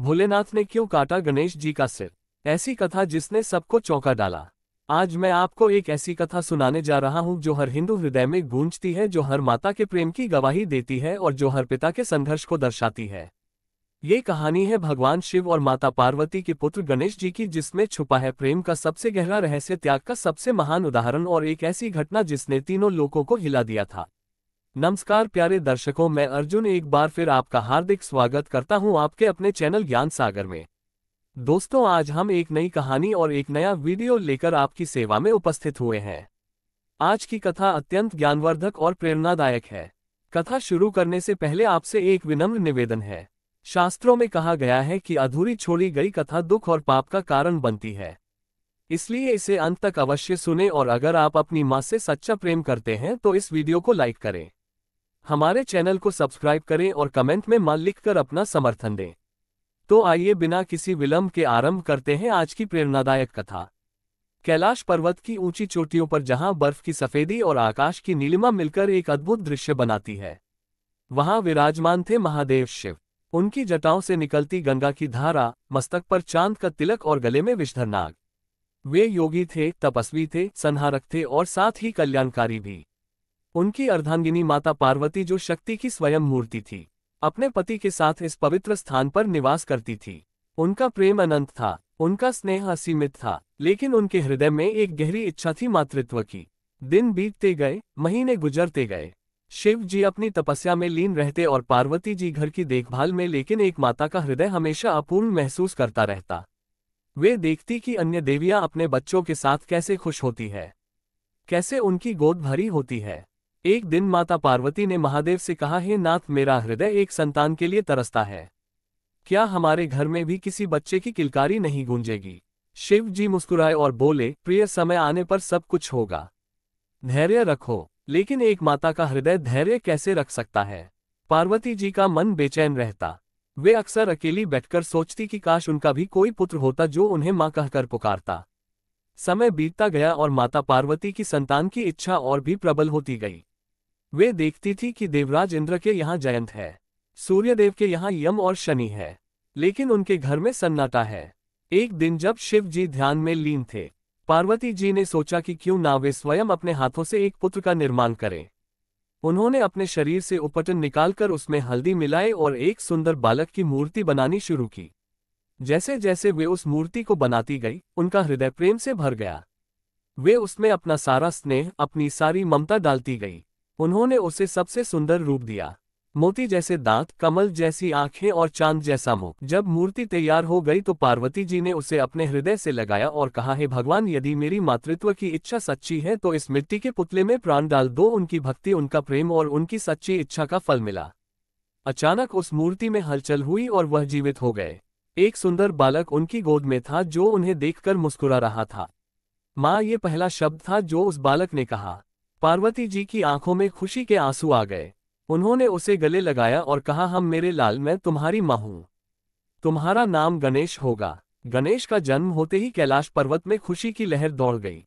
भोलेनाथ ने क्यों काटा गणेश जी का सिर? ऐसी कथा जिसने सबको चौंका डाला। आज मैं आपको एक ऐसी कथा सुनाने जा रहा हूं जो हर हिंदू हृदय में गूंजती है, जो हर माता के प्रेम की गवाही देती है और जो हर पिता के संघर्ष को दर्शाती है। ये कहानी है भगवान शिव और माता पार्वती के पुत्र गणेश जी की, जिसमें छुपा है प्रेम का सबसे गहरा रहस्य, त्याग का सबसे महान उदाहरण और एक ऐसी घटना जिसने तीनों लोकों को हिला दिया था। नमस्कार प्यारे दर्शकों, मैं अर्जुन एक बार फिर आपका हार्दिक स्वागत करता हूं आपके अपने चैनल ज्ञान सागर में। दोस्तों, आज हम एक नई कहानी और एक नया वीडियो लेकर आपकी सेवा में उपस्थित हुए हैं। आज की कथा अत्यंत ज्ञानवर्धक और प्रेरणादायक है। कथा शुरू करने से पहले आपसे एक विनम्र निवेदन है। शास्त्रों में कहा गया है कि अधूरी छोड़ी गई कथा दुख और पाप का कारण बनती है, इसलिए इसे अंत तक अवश्य सुने। और अगर आप अपनी मां से सच्चा प्रेम करते हैं तो इस वीडियो को लाइक करें, हमारे चैनल को सब्सक्राइब करें और कमेंट में मां लिखकर अपना समर्थन दें। तो आइए बिना किसी विलंब के आरंभ करते हैं आज की प्रेरणादायक कथा। कैलाश पर्वत की ऊंची चोटियों पर जहां बर्फ की सफेदी और आकाश की नीलिमा मिलकर एक अद्भुत दृश्य बनाती है, वहां विराजमान थे महादेव शिव। उनकी जटाओं से निकलती गंगा की धारा, मस्तक पर चांद का तिलक और गले में विषधर नाग। वे योगी थे, तपस्वी थे, संहारक थे और साथ ही कल्याणकारी भी। उनकी अर्धांगिनी माता पार्वती, जो शक्ति की स्वयं मूर्ति थी, अपने पति के साथ इस पवित्र स्थान पर निवास करती थी। उनका प्रेम अनंत था, उनका स्नेह असीमित था, लेकिन उनके हृदय में एक गहरी इच्छा थी मातृत्व की। दिन बीतते गए, महीने गुजरते गए। शिव जी अपनी तपस्या में लीन रहते और पार्वती जी घर की देखभाल में, लेकिन एक माता का हृदय हमेशा अपूर्ण महसूस करता रहता। वे देखती कि अन्य देवियां अपने बच्चों के साथ कैसे खुश होती है, कैसे उनकी गोद भरी होती है। एक दिन माता पार्वती ने महादेव से कहा, हे नाथ, मेरा हृदय एक संतान के लिए तरसता है। क्या हमारे घर में भी किसी बच्चे की किलकारी नहीं गूंजेगी? शिव जी मुस्कुराए और बोले, प्रिय, समय आने पर सब कुछ होगा, धैर्य रखो। लेकिन एक माता का हृदय धैर्य कैसे रख सकता है? पार्वती जी का मन बेचैन रहता। वे अक्सर अकेली बैठकर सोचती कि काश उनका भी कोई पुत्र होता जो उन्हें मां कहकर पुकारता। समय बीतता गया और माता पार्वती की संतान की इच्छा और भी प्रबल होती गई। वे देखती थी कि देवराज इंद्र के यहाँ जयंत है, सूर्यदेव के यहाँ यम और शनि है, लेकिन उनके घर में सन्नाटा है। एक दिन जब शिव जी ध्यान में लीन थे, पार्वती जी ने सोचा कि क्यों ना वे स्वयं अपने हाथों से एक पुत्र का निर्माण करें। उन्होंने अपने शरीर से उपटन निकालकर उसमें हल्दी मिलाए और एक सुंदर बालक की मूर्ति बनानी शुरू की। जैसे जैसे वे उस मूर्ति को बनाती गई, उनका हृदय प्रेम से भर गया। वे उसमें अपना सारा स्नेह, अपनी सारी ममता डालती गई। उन्होंने उसे सबसे सुंदर रूप दिया, मोती जैसे दांत, कमल जैसी आंखें और चांद जैसा मुख। जब मूर्ति तैयार हो गई तो पार्वती जी ने उसे अपने हृदय से लगाया और कहा, हे भगवान, यदि मेरी मातृत्व की इच्छा सच्ची है तो इस मिट्टी के पुतले में प्राण डाल दो। उनकी भक्ति, उनका प्रेम और उनकी सच्ची इच्छा का फल मिला। अचानक उस मूर्ति में हलचल हुई और वह जीवित हो गए। एक सुंदर बालक उनकी गोद में था जो उन्हें देखकर मुस्कुरा रहा था। माँ, ये पहला शब्द था जो उस बालक ने कहा। पार्वती जी की आंखों में खुशी के आंसू आ गए। उन्होंने उसे गले लगाया और कहा, हम मेरे लाल, मैं तुम्हारी मां हूं, तुम्हारा नाम गणेश होगा। गणेश का जन्म होते ही कैलाश पर्वत में खुशी की लहर दौड़ गई।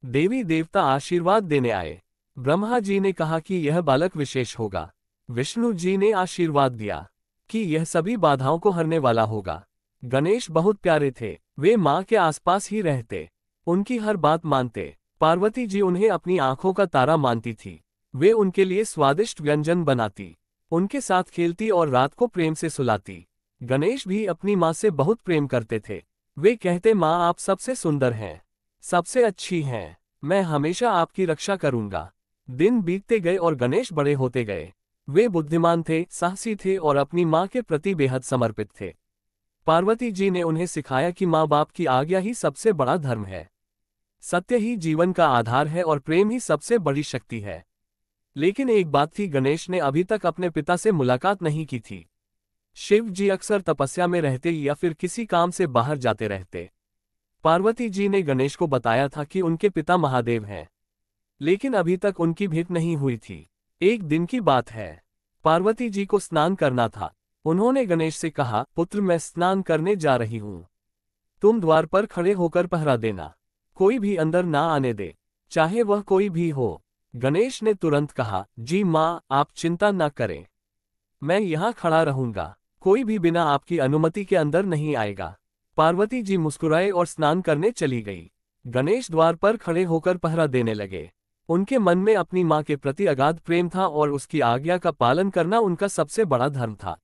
देवी देवता आशीर्वाद देने आए। ब्रह्मा जी ने कहा कि यह बालक विशेष होगा। विष्णु जी ने आशीर्वाद दिया कि यह सभी बाधाओं को हरने वाला होगा। गणेश बहुत प्यारे थे, वे मां के आसपास ही रहते, उनकी हर बात मानते। पार्वती जी उन्हें अपनी आंखों का तारा मानती थी। वे उनके लिए स्वादिष्ट व्यंजन बनाती, उनके साथ खेलती और रात को प्रेम से सुलाती। गणेश भी अपनी मां से बहुत प्रेम करते थे। वे कहते, मां, आप सबसे सुंदर हैं, सबसे अच्छी हैं, मैं हमेशा आपकी रक्षा करूंगा। दिन बीतते गए और गणेश बड़े होते गए। वे बुद्धिमान थे, साहसी थे और अपनी मां के प्रति बेहद समर्पित थे। पार्वती जी ने उन्हें सिखाया कि माँ बाप की आज्ञा ही सबसे बड़ा धर्म है, सत्य ही जीवन का आधार है और प्रेम ही सबसे बड़ी शक्ति है। लेकिन एक बात थी, गणेश ने अभी तक अपने पिता से मुलाकात नहीं की थी। शिव जी अक्सर तपस्या में रहते या फिर किसी काम से बाहर जाते रहते। पार्वती जी ने गणेश को बताया था कि उनके पिता महादेव हैं, लेकिन अभी तक उनकी भेंट नहीं हुई थी। एक दिन की बात है, पार्वती जी को स्नान करना था। उन्होंने गणेश से कहा, पुत्र, मैं स्नान करने जा रही हूं, तुम द्वार पर खड़े होकर पहरा देना, कोई भी अंदर ना आने दे, चाहे वह कोई भी हो। गणेश ने तुरंत कहा, जी माँ, आप चिंता न करें, मैं यहाँ खड़ा रहूंगा। कोई भी बिना आपकी अनुमति के अंदर नहीं आएगा। पार्वती जी मुस्कुराए और स्नान करने चली गई। गणेश द्वार पर खड़े होकर पहरा देने लगे। उनके मन में अपनी मां के प्रति अगाध प्रेम था और उसकी आज्ञा का पालन करना उनका सबसे बड़ा धर्म था।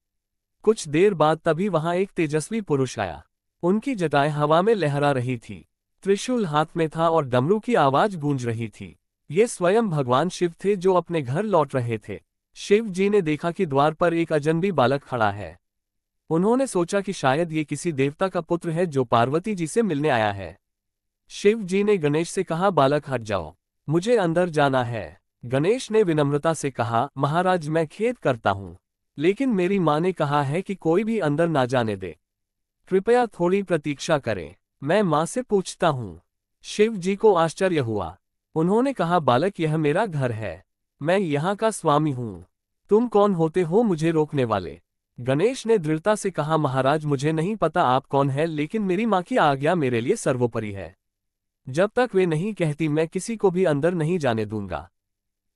कुछ देर बाद तभी वहां एक तेजस्वी पुरुष आया। उनकी जटाएं हवा में लहरा रही थी, त्रिशूल हाथ में था और डमरू की आवाज गूंज रही थी। ये स्वयं भगवान शिव थे जो अपने घर लौट रहे थे। शिव जी ने देखा कि द्वार पर एक अजनबी बालक खड़ा है। उन्होंने सोचा कि शायद ये किसी देवता का पुत्र है जो पार्वती जी से मिलने आया है। शिव जी ने गणेश से कहा, बालक हट जाओ, मुझे अंदर जाना है। गणेश ने विनम्रता से कहा, महाराज मैं खेद करता हूँ, लेकिन मेरी माँ ने कहा है कि कोई भी अंदर ना जाने दे। कृपया थोड़ी प्रतीक्षा करें, मैं माँ से पूछता हूँ। शिव जी को आश्चर्य हुआ। उन्होंने कहा, बालक यह मेरा घर है, मैं यहाँ का स्वामी हूँ। तुम कौन होते हो मुझे रोकने वाले? गणेश ने दृढ़ता से कहा, महाराज मुझे नहीं पता आप कौन है, लेकिन मेरी माँ की आज्ञा मेरे लिए सर्वोपरि है। जब तक वे नहीं कहती मैं किसी को भी अंदर नहीं जाने दूंगा।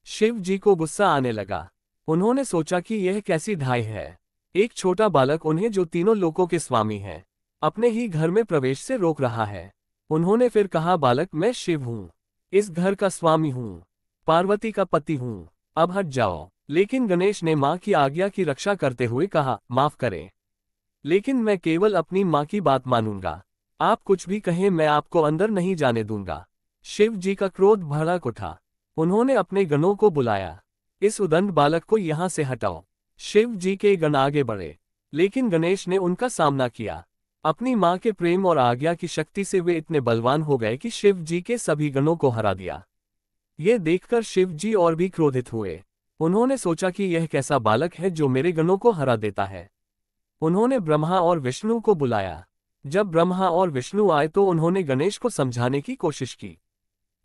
शिव जी को गुस्सा आने लगा। उन्होंने सोचा कि यह कैसी ढाई है, एक छोटा बालक उन्हें जो तीनों लोकों के स्वामी है, अपने ही घर में प्रवेश से रोक रहा है। उन्होंने फिर कहा, बालक मैं शिव हूँ, इस घर का स्वामी हूँ, पार्वती का पति हूँ, अब हट जाओ। लेकिन गणेश ने माँ की आज्ञा की रक्षा करते हुए कहा, माफ करें, लेकिन मैं केवल अपनी माँ की बात मानूंगा। आप कुछ भी कहें मैं आपको अंदर नहीं जाने दूंगा। शिव जी का क्रोध भड़क उठा। उन्होंने अपने गणों को बुलाया, इस उदंड बालक को यहाँ से हटाओ। शिव जी के गण आगे बढ़े, लेकिन गणेश ने उनका सामना किया। अपनी माँ के प्रेम और आज्ञा की शक्ति से वे इतने बलवान हो गए कि शिव जी के सभी गणों को हरा दिया। ये देखकर शिव जी और भी क्रोधित हुए। उन्होंने सोचा कि यह कैसा बालक है जो मेरे गणों को हरा देता है। उन्होंने ब्रह्मा और विष्णु को बुलाया। जब ब्रह्मा और विष्णु आए तो उन्होंने गणेश को समझाने की कोशिश की।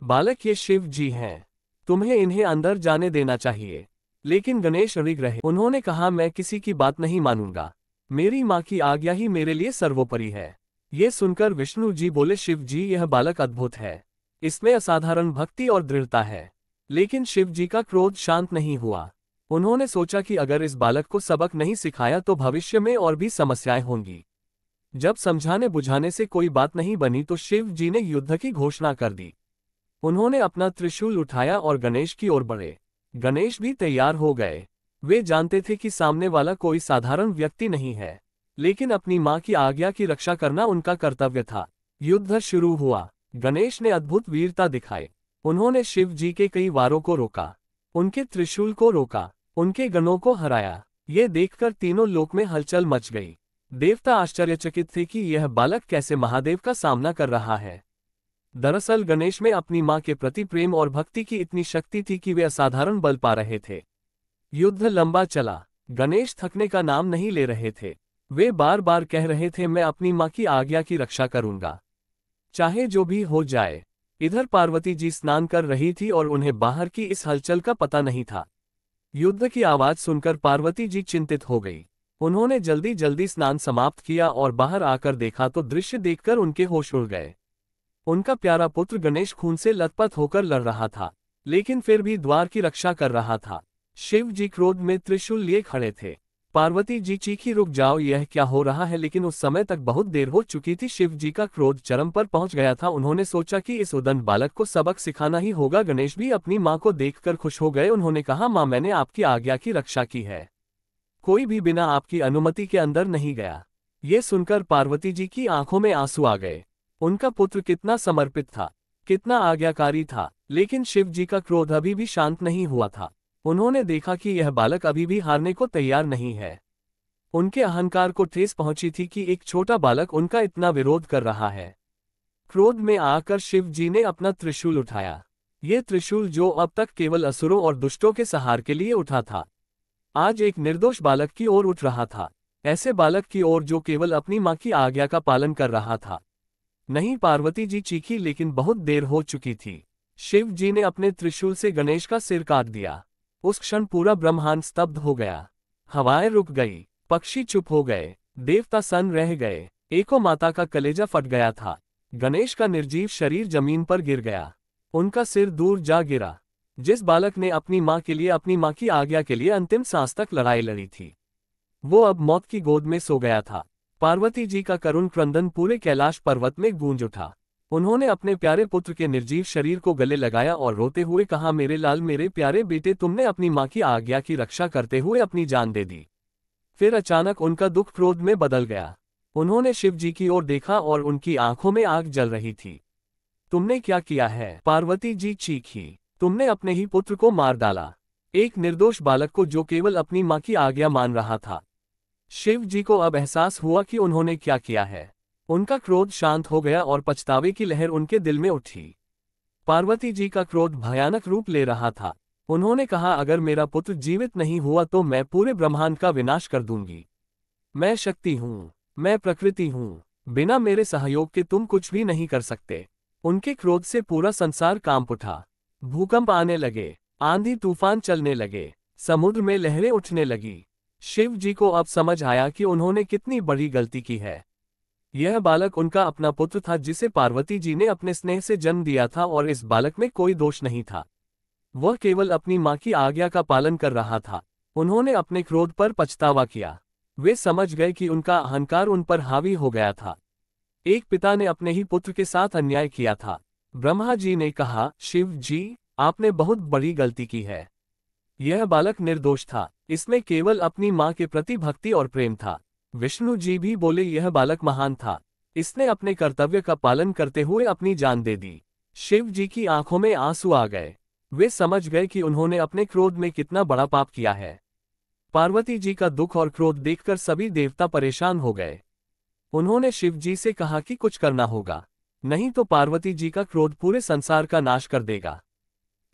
बालक ये शिव जी हैं, तुम्हें इन्हें अंदर जाने देना चाहिए। लेकिन गणेश अड़िग रहे। उन्होंने कहा, मैं किसी की बात नहीं मानूंगा, मेरी माँ की आज्ञा ही मेरे लिए सर्वोपरि है। ये सुनकर विष्णु जी बोले, शिव जी यह बालक अद्भुत है, इसमें असाधारण भक्ति और दृढ़ता है। लेकिन शिव जी का क्रोध शांत नहीं हुआ। उन्होंने सोचा कि अगर इस बालक को सबक नहीं सिखाया तो भविष्य में और भी समस्याएं होंगी। जब समझाने बुझाने से कोई बात नहीं बनी तो शिव जी ने युद्ध की घोषणा कर दी। उन्होंने अपना त्रिशूल उठाया और गणेश की ओर बढ़े। गणेश भी तैयार हो गए। वे जानते थे कि सामने वाला कोई साधारण व्यक्ति नहीं है, लेकिन अपनी माँ की आज्ञा की रक्षा करना उनका कर्तव्य था। युद्ध शुरू हुआ। गणेश ने अद्भुत वीरता दिखाई। उन्होंने शिव जी के कई वारों को रोका, उनके त्रिशूल को रोका, उनके गणों को हराया। ये देखकर तीनों लोक में हलचल मच गई। देवता आश्चर्यचकित थे कि यह बालक कैसे महादेव का सामना कर रहा है। दरअसल गणेश में अपनी मां के प्रति प्रेम और भक्ति की इतनी शक्ति थी कि वे असाधारण बल पा रहे थे। युद्ध लंबा चला। गणेश थकने का नाम नहीं ले रहे थे। वे बार बार कह रहे थे, मैं अपनी मां की आज्ञा की रक्षा करूंगा, चाहे जो भी हो जाए। इधर पार्वती जी स्नान कर रही थी और उन्हें बाहर की इस हलचल का पता नहीं था। युद्ध की आवाज सुनकर पार्वती जी चिंतित हो गई। उन्होंने जल्दी जल्दी स्नान समाप्त किया और बाहर आकर देखा तो दृश्य देखकर उनके होश उड़ गए। उनका प्यारा पुत्र गणेश खून से लथपथ होकर लड़ रहा था, लेकिन फिर भी द्वार की रक्षा कर रहा था। शिव जी क्रोध में त्रिशूल लिए खड़े थे। पार्वती जी चीखी, रुक जाओ, यह क्या हो रहा है? लेकिन उस समय तक बहुत देर हो चुकी थी। शिव जी का क्रोध चरम पर पहुंच गया था। उन्होंने सोचा कि इस उदंड बालक को सबक सिखाना ही होगा। गणेश भी अपनी मां को देखकर खुश हो गए। उन्होंने कहा, मां, मैंने आपकी आज्ञा की रक्षा की है, कोई भी बिना आपकी अनुमति के अंदर नहीं गया। ये सुनकर पार्वती जी की आंखों में आंसू आ गए। उनका पुत्र कितना समर्पित था, कितना आज्ञाकारी था। लेकिन शिव जी का क्रोध अभी भी शांत नहीं हुआ था। उन्होंने देखा कि यह बालक अभी भी हारने को तैयार नहीं है। उनके अहंकार को ठेस पहुंची थी कि एक छोटा बालक उनका इतना विरोध कर रहा है। क्रोध में आकर शिव जी ने अपना त्रिशूल उठाया। ये त्रिशूल जो अब तक केवल असुरों और दुष्टों के सहार के लिए उठा था, आज एक निर्दोष बालक की ओर उठ रहा था। ऐसे बालक की ओर जो केवल अपनी मां की आज्ञा का पालन कर रहा था। नहीं, पार्वती जी चीखी, लेकिन बहुत देर हो चुकी थी। शिव जी ने अपने त्रिशूल से गणेश का सिर काट दिया। उस क्षण पूरा ब्रह्मांड स्तब्ध हो गया। हवाएं रुक गई, पक्षी चुप हो गए, देवता सन्न रह गए। एको माता का कलेजा फट गया था। गणेश का निर्जीव शरीर जमीन पर गिर गया। उनका सिर दूर जा गिरा। जिस बालक ने अपनी मां के लिए, अपनी मां की आज्ञा के लिए अंतिम सांस तक लड़ाई लड़ी थी, वो अब मौत की गोद में सो गया था। पार्वती जी का करुण क्रंदन पूरे कैलाश पर्वत में गूंज उठा। उन्होंने अपने प्यारे पुत्र के निर्जीव शरीर को गले लगाया और रोते हुए कहा, मेरे लाल, मेरे प्यारे बेटे, तुमने अपनी माँ की आज्ञा की रक्षा करते हुए अपनी जान दे दी। फिर अचानक उनका दुख क्रोध में बदल गया। उन्होंने शिव जी की ओर देखा और उनकी आंखों में आग जल रही थी। तुमने क्या किया है? पार्वती जी चीखी। तुमने अपने ही पुत्र को मार डाला, एक निर्दोष बालक को जो केवल अपनी माँ की आज्ञा मान रहा था। शिव जी को अब एहसास हुआ कि उन्होंने क्या किया है। उनका क्रोध शांत हो गया और पछतावे की लहर उनके दिल में उठी। पार्वती जी का क्रोध भयानक रूप ले रहा था। उन्होंने कहा, अगर मेरा पुत्र जीवित नहीं हुआ तो मैं पूरे ब्रह्मांड का विनाश कर दूंगी। मैं शक्ति हूँ, मैं प्रकृति हूँ, बिना मेरे सहयोग के तुम कुछ भी नहीं कर सकते। उनके क्रोध से पूरा संसार कांप उठा। भूकंप आने लगे, आंधी तूफान चलने लगे, समुद्र में लहरें उठने लगी। शिव जी को अब समझ आया कि उन्होंने कितनी बड़ी गलती की है। यह बालक उनका अपना पुत्र था जिसे पार्वती जी ने अपने स्नेह से जन्म दिया था और इस बालक में कोई दोष नहीं था। वह केवल अपनी माँ की आज्ञा का पालन कर रहा था। उन्होंने अपने क्रोध पर पछतावा किया। वे समझ गए कि उनका अहंकार उन पर हावी हो गया था। एक पिता ने अपने ही पुत्र के साथ अन्याय किया था। ब्रह्मा जी ने कहा, शिव जी, आपने बहुत बड़ी गलती की है। यह बालक निर्दोष था, इसमें केवल अपनी माँ के प्रति भक्ति और प्रेम था। विष्णु जी भी बोले, यह बालक महान था, इसने अपने कर्तव्य का पालन करते हुए अपनी जान दे दी। शिव जी की आंखों में आंसू आ गए। वे समझ गए कि उन्होंने अपने क्रोध में कितना बड़ा पाप किया है। पार्वती जी का दुख और क्रोध देखकर सभी देवता परेशान हो गए। उन्होंने शिव जी से कहा कि कुछ करना होगा, नहीं तो पार्वती जी का क्रोध पूरे संसार का नाश कर देगा।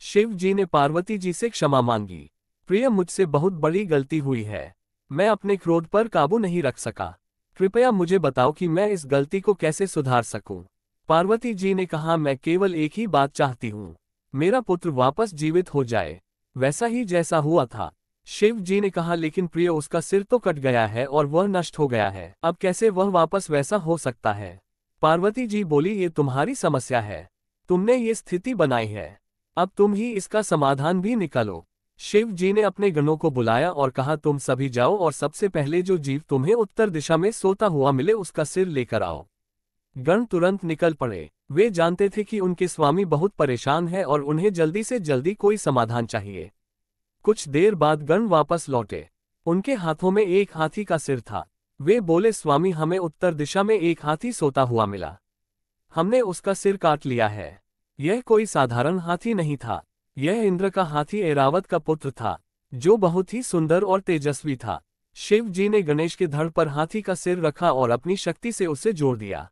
शिव जी ने पार्वती जी से क्षमा मांगी। प्रिय, मुझसे बहुत बड़ी गलती हुई है। मैं अपने क्रोध पर काबू नहीं रख सका। कृपया मुझे बताओ कि मैं इस गलती को कैसे सुधार सकूं। पार्वती जी ने कहा, मैं केवल एक ही बात चाहती हूँ, मेरा पुत्र वापस जीवित हो जाए, वैसा ही जैसा हुआ था। शिव जी ने कहा, लेकिन प्रिय, उसका सिर तो कट गया है और वह नष्ट हो गया है, अब कैसे वह वापस वैसा हो सकता है? पार्वती जी बोली, ये तुम्हारी समस्या है, तुमने ये स्थिति बनाई है, अब तुम ही इसका समाधान भी निकालो। शिव जी ने अपने गणों को बुलाया और कहा, तुम सभी जाओ और सबसे पहले जो जीव तुम्हें उत्तर दिशा में सोता हुआ मिले उसका सिर लेकर आओ। गण तुरंत निकल पड़े। वे जानते थे कि उनके स्वामी बहुत परेशान है और उन्हें जल्दी से जल्दी कोई समाधान चाहिए। कुछ देर बाद गण वापस लौटे। उनके हाथों में एक हाथी का सिर था। वे बोले, स्वामी, हमें उत्तर दिशा में एक हाथी सोता हुआ मिला, हमने उसका सिर काट लिया है। यह कोई साधारण हाथी नहीं था, यह इंद्र का हाथी ऐरावत का पुत्र था, जो बहुत ही सुंदर और तेजस्वी था। शिव जी ने गणेश के धड़ पर हाथी का सिर रखा और अपनी शक्ति से उसे जोड़ दिया।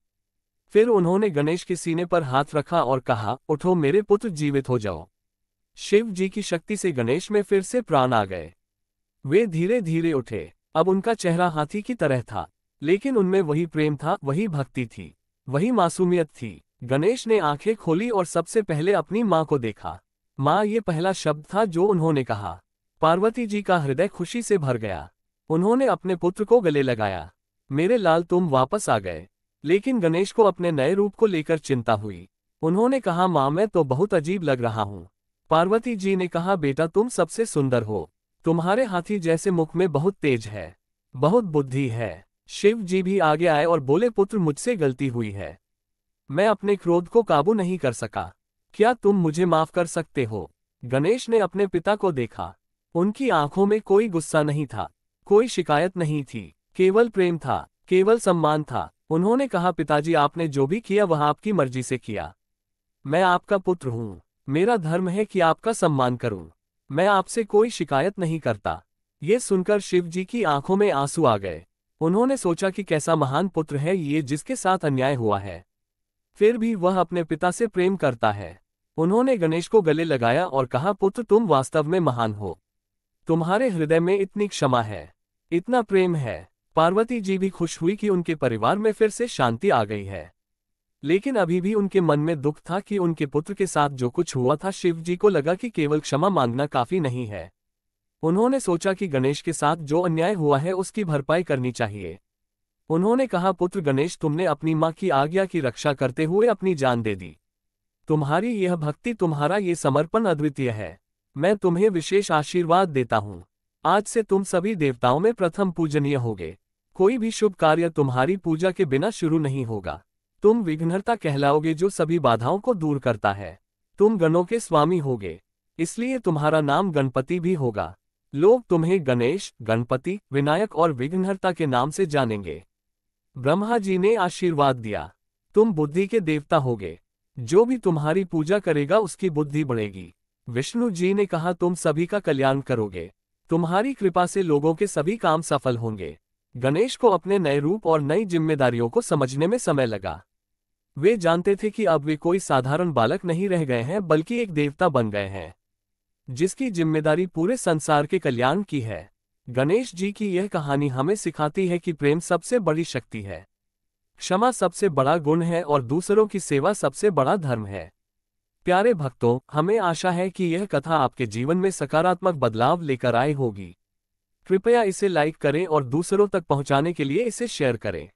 फिर उन्होंने गणेश के सीने पर हाथ रखा और कहा, उठो मेरे पुत्र, जीवित हो जाओ। शिव जी की शक्ति से गणेश में फिर से प्राण आ गए। वे धीरे धीरे उठे। अब उनका चेहरा हाथी की तरह था, लेकिन उनमें वही प्रेम था, वही भक्ति थी, वही मासूमियत थी। गणेश ने आंखें खोली और सबसे पहले अपनी माँ को देखा। माँ, ये पहला शब्द था जो उन्होंने कहा। पार्वती जी का हृदय खुशी से भर गया। उन्होंने अपने पुत्र को गले लगाया। मेरे लाल, तुम वापस आ गए। लेकिन गणेश को अपने नए रूप को लेकर चिंता हुई। उन्होंने कहा, माँ, मैं तो बहुत अजीब लग रहा हूँ। पार्वती जी ने कहा, बेटा, तुम सबसे सुंदर हो, तुम्हारे हाथी जैसे मुख में बहुत तेज है, बहुत बुद्धि है। शिव जी भी आगे आए और बोले, पुत्र, मुझसे गलती हुई है, मैं अपने क्रोध को काबू नहीं कर सका, क्या तुम मुझे माफ कर सकते हो? गणेश ने अपने पिता को देखा। उनकी आंखों में कोई गुस्सा नहीं था, कोई शिकायत नहीं थी, केवल प्रेम था, केवल सम्मान था। उन्होंने कहा, पिताजी, आपने जो भी किया वह आपकी मर्जी से किया। मैं आपका पुत्र हूँ, मेरा धर्म है कि आपका सम्मान करूं। मैं आपसे कोई शिकायत नहीं करता। ये सुनकर शिव जी की आंखों में आंसू आ गए। उन्होंने सोचा कि कैसा महान पुत्र है ये जिसके साथ अन्याय हुआ है, फिर भी वह अपने पिता से प्रेम करता है। उन्होंने गणेश को गले लगाया और कहा, पुत्र, तुम वास्तव में महान हो, तुम्हारे हृदय में इतनी क्षमा है, इतना प्रेम है। पार्वती जी भी खुश हुई कि उनके परिवार में फिर से शांति आ गई है। लेकिन अभी भी उनके मन में दुख था कि उनके पुत्र के साथ जो कुछ हुआ था। शिव जी को लगा कि केवल क्षमा मांगना काफी नहीं है। उन्होंने सोचा कि गणेश के साथ जो अन्याय हुआ है उसकी भरपाई करनी चाहिए। उन्होंने कहा, पुत्र गणेश, तुमने अपनी माँ की आज्ञा की रक्षा करते हुए अपनी जान दे दी। तुम्हारी यह भक्ति, तुम्हारा ये समर्पण अद्वितीय है। मैं तुम्हें विशेष आशीर्वाद देता हूँ। आज से तुम सभी देवताओं में प्रथम पूजनीय होगे। कोई भी शुभ कार्य तुम्हारी पूजा के बिना शुरू नहीं होगा। तुम विघ्नहर्ता कहलाओगे जो सभी बाधाओं को दूर करता है। तुम गणों के स्वामी होगे, इसलिए तुम्हारा नाम गणपति भी होगा। लोग तुम्हें गणेश, गणपति, विनायक और विघ्नहर्ता के नाम से जानेंगे। ब्रह्मा जी ने आशीर्वाद दिया, तुम बुद्धि के देवता होगे। जो भी तुम्हारी पूजा करेगा उसकी बुद्धि बढ़ेगी। विष्णु जी ने कहा तुम सभी का कल्याण करोगे। तुम्हारी कृपा से लोगों के सभी काम सफल होंगे। गणेश को अपने नए रूप और नई जिम्मेदारियों को समझने में समय लगा। वे जानते थे कि अब वे कोई साधारण बालक नहीं रह गए हैं बल्कि एक देवता बन गए हैं, जिसकी जिम्मेदारी पूरे संसार के कल्याण की है। गणेश जी की यह कहानी हमें सिखाती है कि प्रेम सबसे बड़ी शक्ति है, क्षमा सबसे बड़ा गुण है और दूसरों की सेवा सबसे बड़ा धर्म है। प्यारे भक्तों, हमें आशा है कि यह कथा आपके जीवन में सकारात्मक बदलाव लेकर आई होगी। कृपया इसे लाइक करें और दूसरों तक पहुंचाने के लिए इसे शेयर करें।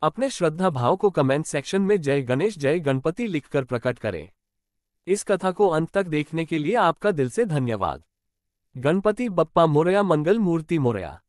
अपने श्रद्धा भाव को कमेंट सेक्शन में जय गणेश जय गणपति लिखकर प्रकट करें। इस कथा को अंत तक देखने के लिए आपका दिल से धन्यवाद। गणपति बप्पा मोरया, मंगल मूर्ति मोरया।